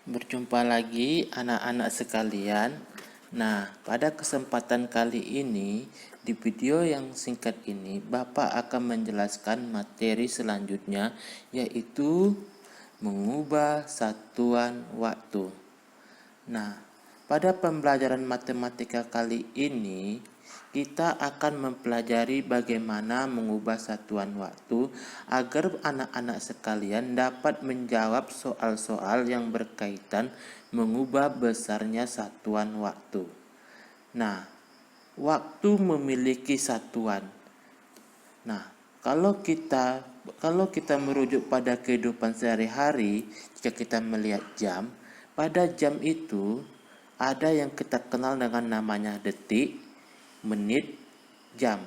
Berjumpa lagi anak-anak sekalian. Nah, pada kesempatan kali ini, di video yang singkat ini, Bapak akan menjelaskan materi selanjutnya, yaitu mengubah satuan waktu. Nah, pada pembelajaran matematika kali ini, kita akan mempelajari bagaimana mengubah satuan waktu agar anak-anak sekalian dapat menjawab soal-soal yang berkaitan mengubah besarnya satuan waktu. Nah, waktu memiliki satuan. Nah, kalau kita merujuk pada kehidupan sehari-hari, jika kita melihat jam, pada jam itu ada yang kita kenal dengan namanya detik, menit, jam.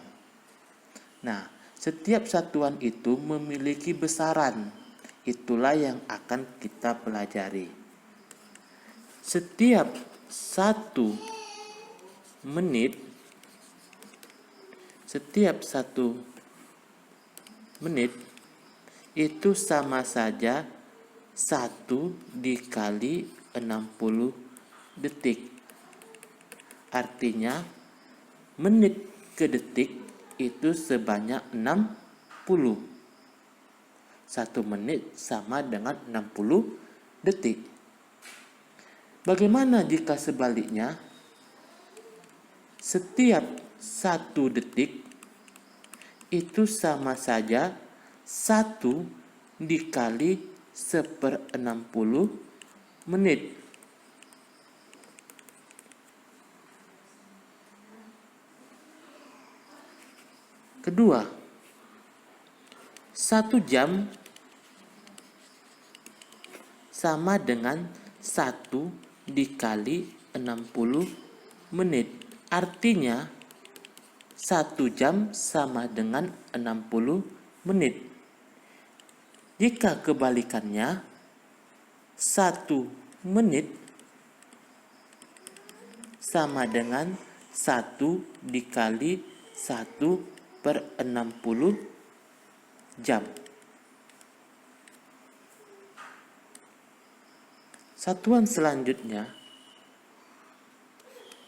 Nah, setiap satuan itu memiliki besaran. Itulah yang akan kita pelajari. Setiap 1 menit itu sama saja 1 dikali 60 detik. Artinya menit ke detik itu sebanyak 60. 1 menit sama dengan 60 detik. Bagaimana jika sebaliknya? Setiap 1 detik itu sama saja 1 dikali 1/60 menit. Kedua, 1 jam sama dengan 1 dikali 60 menit. Artinya 1 jam sama dengan 60 menit. Jika kebalikannya, 1 menit sama dengan 1 dikali 1/60 jam. Satuan selanjutnya,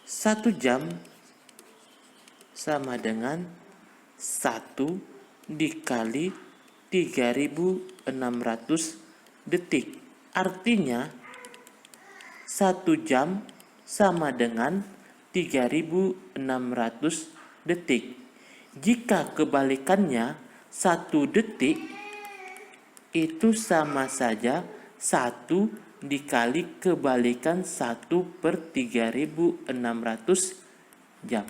1 jam sama dengan 1 dikali 3600 detik. Artinya 1 jam sama dengan 3600 detik. Jika kebalikannya, 1 detik itu sama saja 1 dikali kebalikan 1/3600 jam.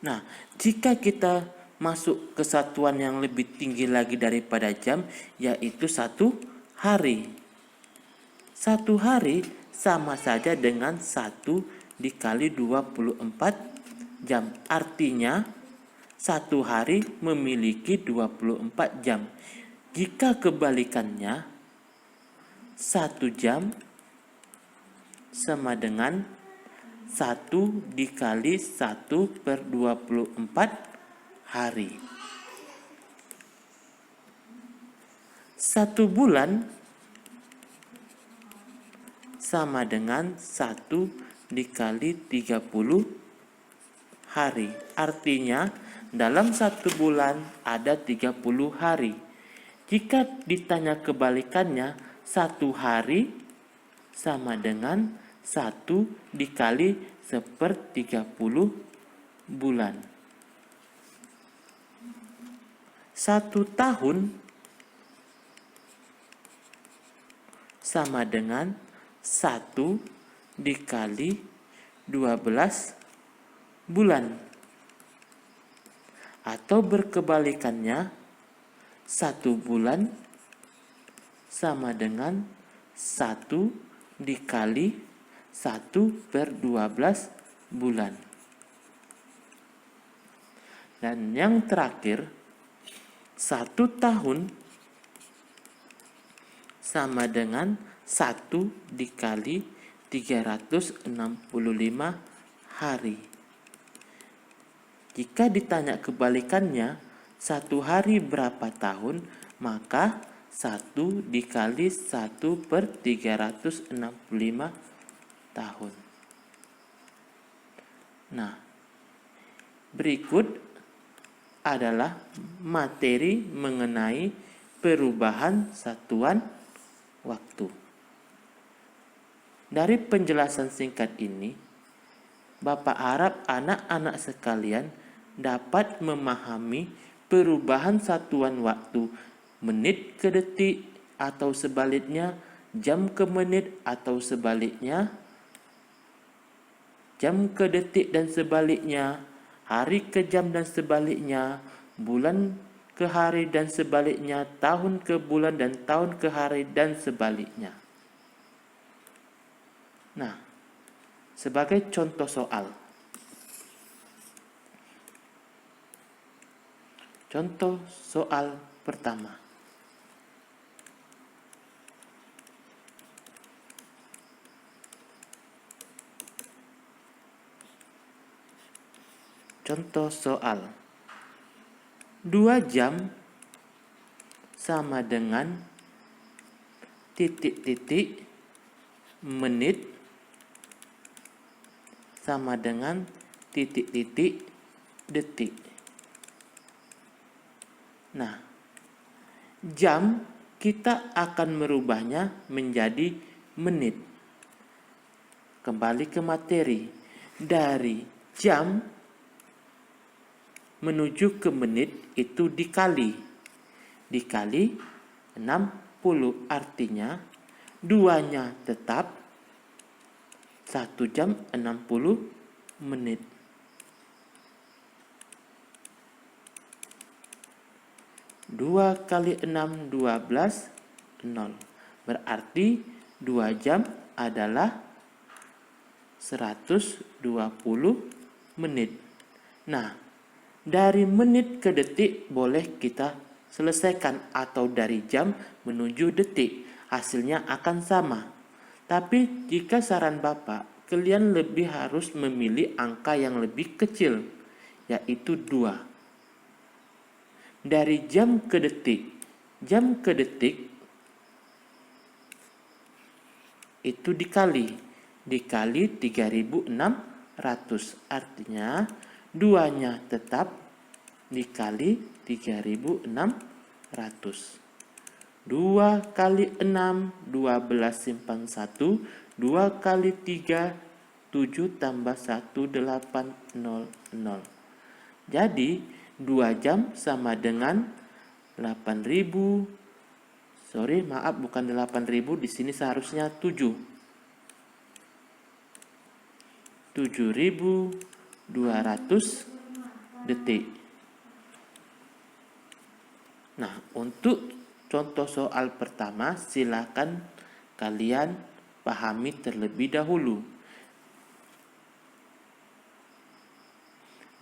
Nah, jika kita masuk ke satuan yang lebih tinggi lagi daripada jam, yaitu 1 hari. 1 hari sama saja dengan 1 dikali 24 jam. Artinya 1 hari memiliki 24 jam. Jika kebalikannya, 1 jam sama dengan 1 dikali 1/24 hari. 1 bulan sama dengan 1 dikali 30 hari. Artinya dalam 1 bulan ada 30 hari. Jika ditanya kebalikannya, 1 hari sama dengan 1 dikali 1/30 bulan. 1 tahun sama dengan 1 dikali 12 bulan. Atau berkebalikannya, 1 bulan sama dengan 1 dikali 1/12 bulan. Dan yang terakhir, 1 tahun sama dengan 1 dikali 365 hari. Jika ditanya kebalikannya, 1 hari berapa tahun, maka 1 dikali 1/365 tahun. Nah, berikut adalah materi mengenai perubahan satuan waktu. Dari penjelasan singkat ini, Bapak harap anak-anak sekalian dapat memahami perubahan satuan waktu menit ke detik atau sebaliknya, jam ke menit atau sebaliknya, jam ke detik dan sebaliknya, hari ke jam dan sebaliknya, bulan ke hari dan sebaliknya, tahun ke bulan dan tahun ke hari dan sebaliknya. Nah, sebagai contoh soal. Contoh soal pertama. Contoh soal. 2 jam sama dengan titik-titik menit sama dengan titik-titik detik. Nah, jam kita akan merubahnya menjadi menit. Kembali ke materi. Dari jam menuju ke menit itu dikali 60, artinya 2-nya tetap 1 jam 60 menit. Dua kali 6, 12, 0. Berarti 2 jam adalah 120 menit. Nah, dari menit ke detik boleh kita selesaikan, atau dari jam menuju detik. Hasilnya akan sama. Tapi jika saran Bapak, kalian lebih harus memilih angka yang lebih kecil, yaitu 2. Dari jam ke detik itu dikali 3.600, artinya 2-nya tetap dikali 3.600. 2 kali 6, 12 simpan 1, 2 kali 3, 7 tambah 1, 8, 0, 0. Jadi 2 jam sama dengan 8.000. Bukan 8.000, di sini seharusnya 7.200 detik. Nah, untuk contoh soal pertama, silakan kalian pahami terlebih dahulu.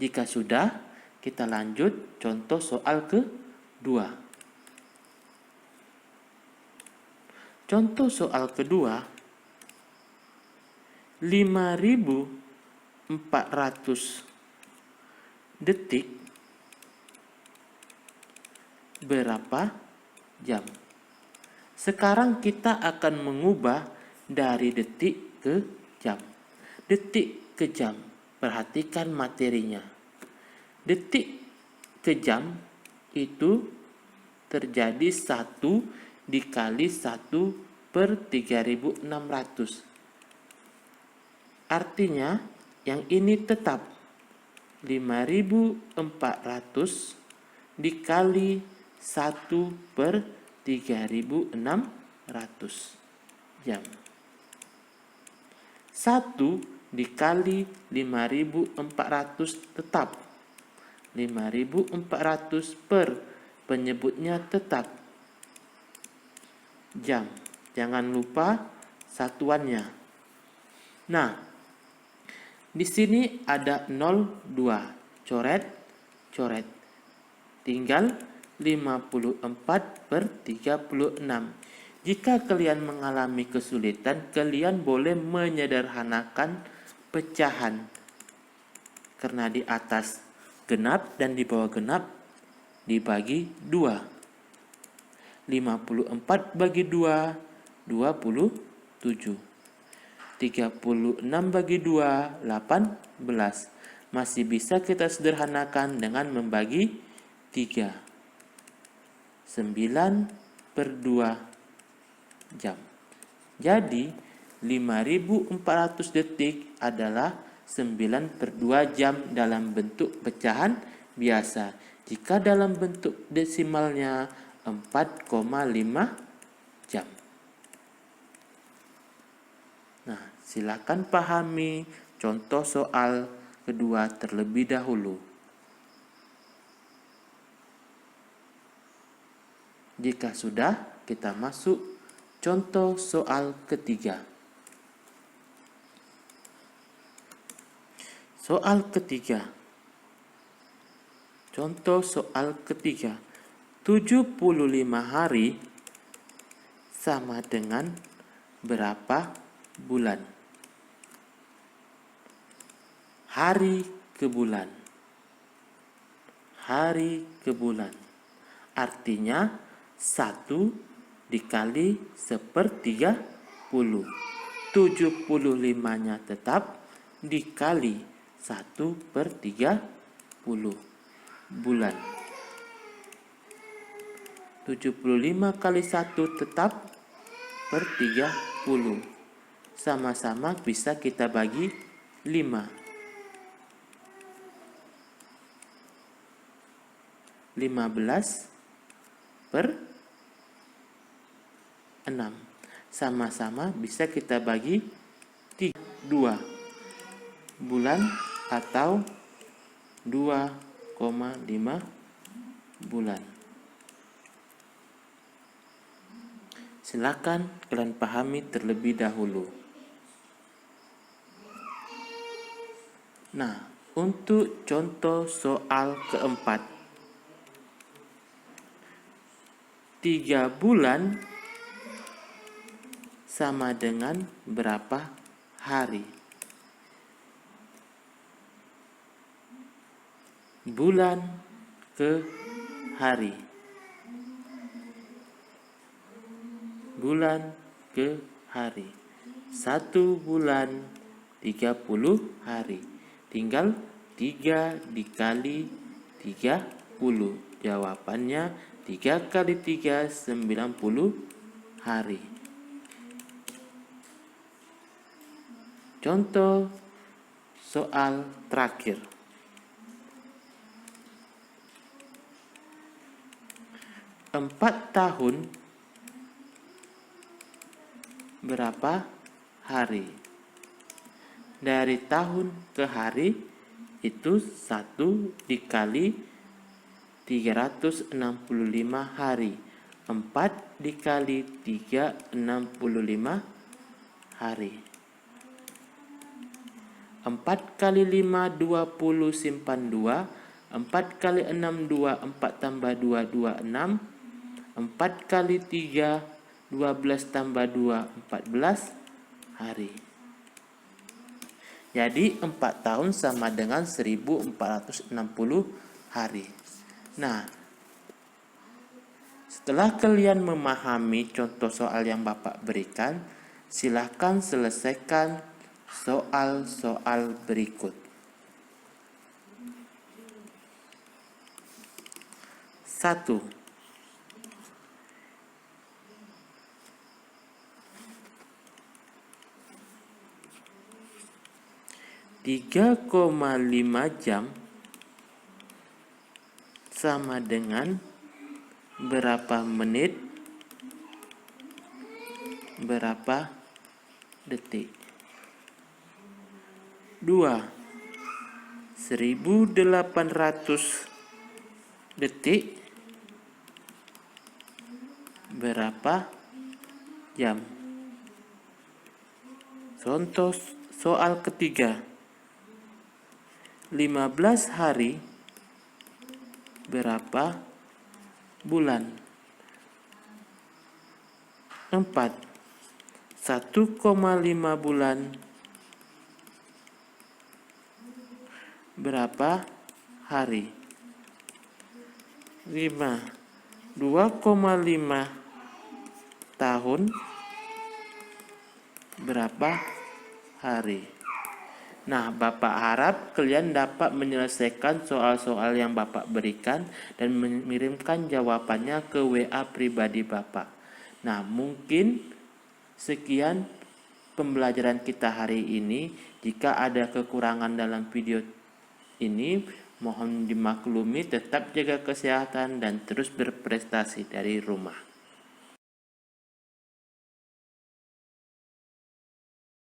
Jika sudah, kita lanjut contoh soal kedua. Contoh soal kedua, 5.400 detik berapa jam? Sekarang kita akan mengubah dari detik ke jam. Detik ke jam, perhatikan materinya. Detik ke jam itu terjadi 1 dikali 1/3600. Artinya yang ini tetap 5.400 dikali 1/3600 jam. 1 dikali 5.400 tetap 5.400 per penyebutnya tetap jam. Jangan lupa satuannya. Nah, di sini ada 02, coret. Tinggal 54/36. Jika kalian mengalami kesulitan, kalian boleh menyederhanakan pecahan. Karena di atas genap dan di bawah genap dibagi 2. 54 bagi 2, 27. 36 bagi 2, 18. Masih bisa kita sederhanakan dengan membagi 3. 9 per 2 jam. Jadi 5400 detik adalah 9 per 2 jam dalam bentuk pecahan biasa. Jika dalam bentuk desimalnya 4,5 jam. Nah, silakan pahami contoh soal kedua terlebih dahulu. Jika sudah, kita masuk contoh soal ketiga. Soal ketiga. Contoh soal ketiga. 75 hari sama dengan berapa bulan? Hari ke bulan. Hari ke bulan. Artinya 1 dikali 1/30. 75-nya tetap dikali 1/30 bulan. 75 kali 1 tetap per 30. Sama-sama bisa kita bagi 5. 15 per 6. Sama-sama bisa kita bagi 2 bulan atau 2,5 bulan. Silakan kalian pahami terlebih dahulu. Nah, untuk contoh soal keempat. 3 bulan sama dengan berapa hari? Bulan ke hari. Bulan ke hari. 1 bulan 30 hari. Tinggal 3 dikali 30. Jawabannya 3 kali 3, 90 hari. Contoh soal terakhir. 4 tahun berapa hari? Dari tahun ke hari itu 1 dikali 365 hari. 4 dikali 3, 65 hari. 4 kali 5, 20 simpan 2. 4 kali 6, 2. 4 tambah 2, 26. 4 kali 3, 12 tambah 2, 14 hari. Jadi 4 tahun sama dengan 1460 hari. Nah, setelah kalian memahami contoh soal yang Bapak berikan, silakan selesaikan soal-soal berikut. 1. 3,5 jam sama dengan berapa menit, berapa detik? 2. 1800 detik berapa jam? Contoh soal ketiga. 15 hari berapa bulan? 4. 1,5 bulan berapa hari? 5. 2,5 tahun berapa hari? Nah, Bapak harap kalian dapat menyelesaikan soal-soal yang Bapak berikan dan mengirimkan jawabannya ke WA pribadi Bapak. Nah, mungkin sekian pembelajaran kita hari ini. Jika ada kekurangan dalam video ini, mohon dimaklumi. Tetap jaga kesehatan dan terus berprestasi dari rumah.